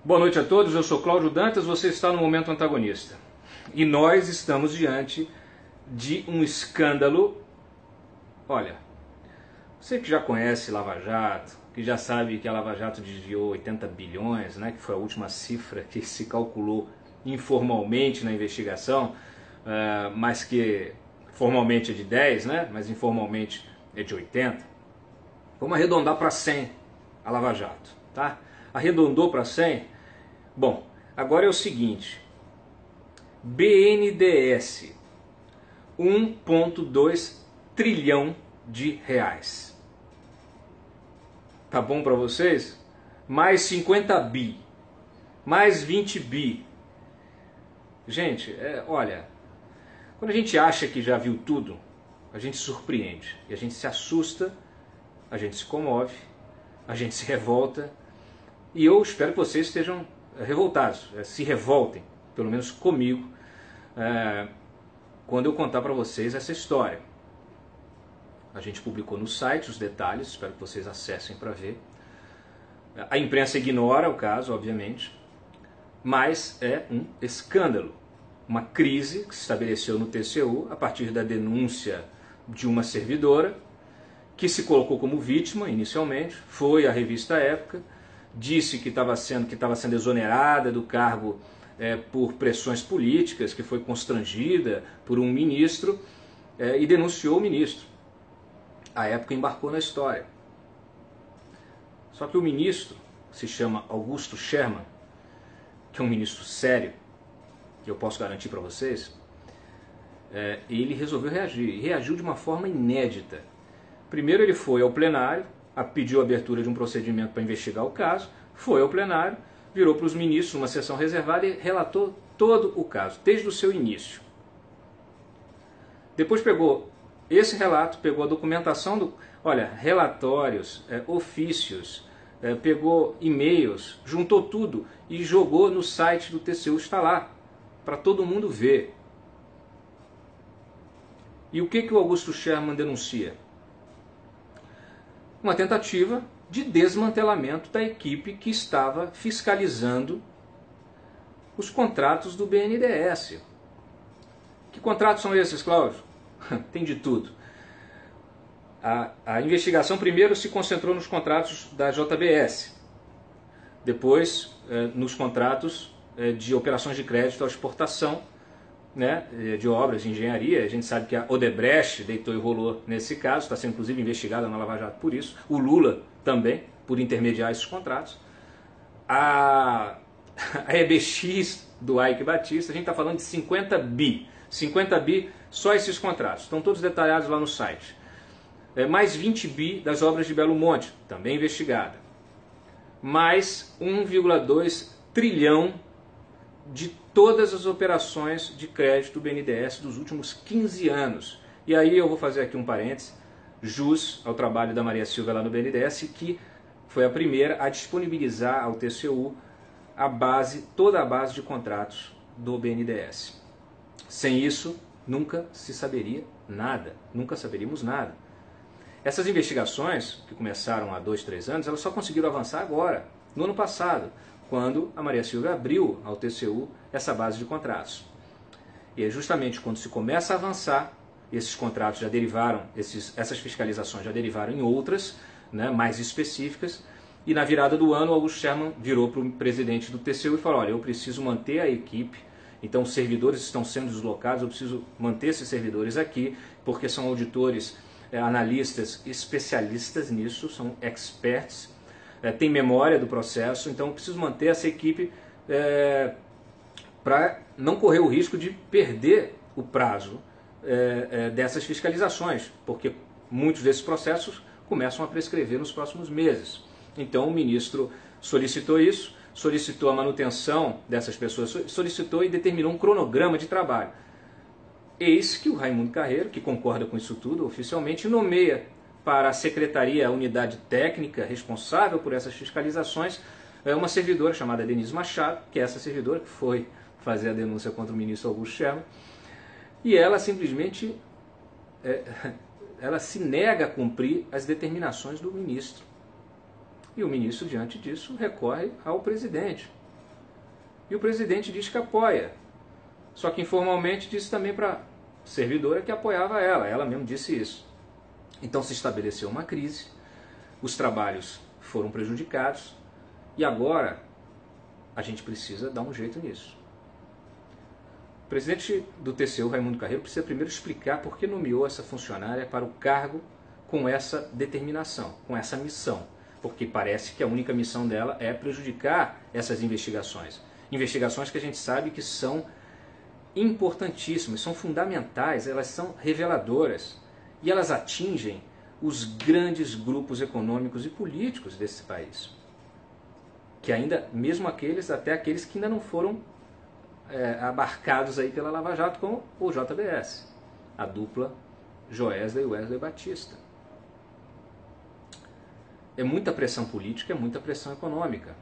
Boa noite a todos, eu sou Cláudio Dantas, você está no Momento Antagonista. E nós estamos diante de um escândalo. Olha, você que já conhece Lava Jato, que já sabe que a Lava Jato desviou 80 bilhões, né, que foi a última cifra que se calculou informalmente na investigação, mas que formalmente é de 10, né, mas informalmente é de 80. Vamos arredondar para 100 a Lava Jato, tá? Arredondou para 100? Bom, agora é o seguinte, BNDES, 1,2 trilhão de reais. Tá bom para vocês? Mais 50 bi, mais 20 bi. Gente, olha, quando a gente acha que já viu tudo, a gente se surpreende, e a gente se assusta, a gente se comove, a gente se revolta, e eu espero que vocês estejam revoltados, se revoltem, pelo menos comigo, quando eu contar para vocês essa história. A gente publicou no site os detalhes, espero que vocês acessem para ver. A imprensa ignora o caso, obviamente, mas é um escândalo, uma crise que se estabeleceu no TCU a partir da denúncia de uma servidora que se colocou como vítima inicialmente, foi à revista Época, disse que estava sendo exonerada do cargo por pressões políticas, que foi constrangida por um ministro e denunciou o ministro. A Época embarcou na história. Só que o ministro se chama Augusto Scherman, que é um ministro sério, que eu posso garantir para vocês, ele resolveu reagir, e reagiu de uma forma inédita. Primeiro ele foi ao plenário, pediu a abertura de um procedimento para investigar o caso, foi ao plenário, virou para os ministros numa sessão reservada e relatou todo o caso, desde o seu início. Depois pegou esse relato, pegou a documentação, relatórios, ofícios, pegou e-mails, juntou tudo e jogou no site do TCU, está lá, para todo mundo ver. E o que o Augusto Scherman denuncia? Uma tentativa de desmantelamento da equipe que estava fiscalizando os contratos do BNDES. Que contratos são esses, Cláudio? Tem de tudo. A investigação primeiro se concentrou nos contratos da JBS, depois nos contratos de operações de crédito à exportação, né, de obras de engenharia. A gente sabe que a Odebrecht deitou e rolou nesse caso, está sendo inclusive investigada na Lava Jato por isso, o Lula também, por intermediar esses contratos, a EBX do Ike Batista, a gente está falando de 50 bi, só esses contratos, estão todos detalhados lá no site. Mais 20 bi das obras de Belo Monte, também investigada, mais 1,2 trilhão de todas as operações de crédito do BNDES dos últimos 15 anos. E aí eu vou fazer aqui um parênteses, jus ao trabalho da Maria Silvia lá no BNDES, que foi a primeira a disponibilizar ao TCU toda a base de contratos do BNDES. Sem isso, nunca se saberia nada, nunca saberíamos nada. Essas investigações, que começaram há 2, 3 anos, elas só conseguiram avançar agora, no ano passado, quando a Maria Silvia abriu ao TCU essa base de contratos. E é justamente quando se começa a avançar, esses contratos já derivaram, essas fiscalizações já derivaram em outras, né, mais específicas, e na virada do ano o Augusto Scherman virou para o presidente do TCU e falou: olha, eu preciso manter a equipe, então os servidores estão sendo deslocados, eu preciso manter esses servidores aqui, porque são auditores, analistas, especialistas nisso, são experts, tem memória do processo, então eu preciso manter essa equipe para não correr o risco de perder o prazo dessas fiscalizações, porque muitos desses processos começam a prescrever nos próximos meses. Então o ministro solicitou isso, solicitou a manutenção dessas pessoas, solicitou e determinou um cronograma de trabalho. Eis que o Raimundo Carreiro, que concorda com isso tudo oficialmente, nomeia para a secretaria, a unidade técnica responsável por essas fiscalizações, uma servidora chamada Denise Machado, que é essa servidora que foi fazer a denúncia contra o ministro Augusto Scherman, e ela simplesmente ela se nega a cumprir as determinações do ministro. E o ministro, diante disso, recorre ao presidente. e o presidente diz que apoia. Só que informalmente disse também para a servidora que apoiava ela mesmo disse isso. Então se estabeleceu uma crise, os trabalhos foram prejudicados e agora a gente precisa dar um jeito nisso. O presidente do TCU, Raimundo Carreiro, precisa primeiro explicar por que nomeou essa funcionária para o cargo com essa determinação, com essa missão. Porque parece que a única missão dela é prejudicar essas investigações. Investigações que a gente sabe que são importantíssimas, são fundamentais, elas são reveladoras. E elas atingem os grandes grupos econômicos e políticos desse país. Que ainda, mesmo até aqueles que ainda não foram abarcados aí pela Lava Jato, como o JBS, a dupla Joesley e Wesley Batista. É muita pressão política, é muita pressão econômica.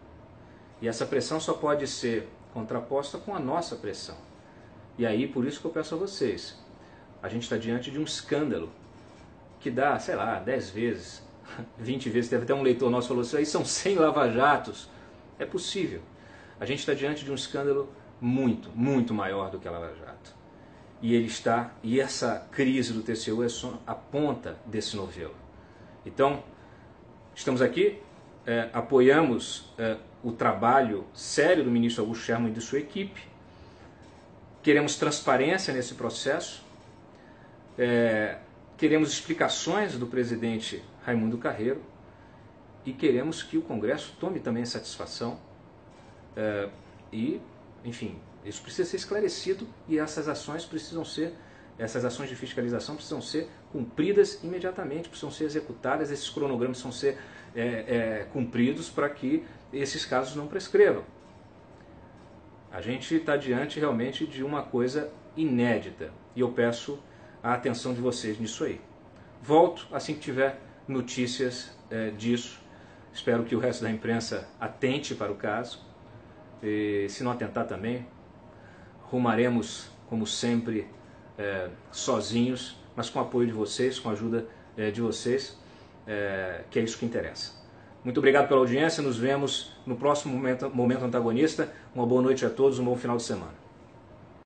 E essa pressão só pode ser contraposta com a nossa pressão. E aí, por isso que eu peço a vocês, a gente está diante de um escândalo que dá, sei lá, 10 vezes, 20 vezes, teve até um leitor nosso que falou assim, aí são 100 lava-jatos. É possível. A gente está diante de um escândalo muito, muito maior do que a Lava Jato. E essa crise do TCU é só a ponta desse novelo. Então, estamos aqui, apoiamos o trabalho sério do ministro Augusto Scherman e de sua equipe, queremos transparência nesse processo, queremos explicações do presidente Raimundo Carreiro e queremos que o Congresso tome também satisfação enfim, isso precisa ser esclarecido e essas ações de fiscalização precisam ser cumpridas imediatamente, precisam ser executadas, esses cronogramas precisam ser cumpridos para que esses casos não prescrevam. A gente está diante realmente de uma coisa inédita e eu peço a atenção de vocês nisso aí. Volto assim que tiver notícias disso. Espero que o resto da imprensa atente para o caso. E, se não atentar também, rumaremos, como sempre, sozinhos, mas com o apoio de vocês, com a ajuda de vocês, que é isso que interessa. Muito obrigado pela audiência, nos vemos no próximo Momento Antagonista. Uma boa noite a todos, um bom final de semana.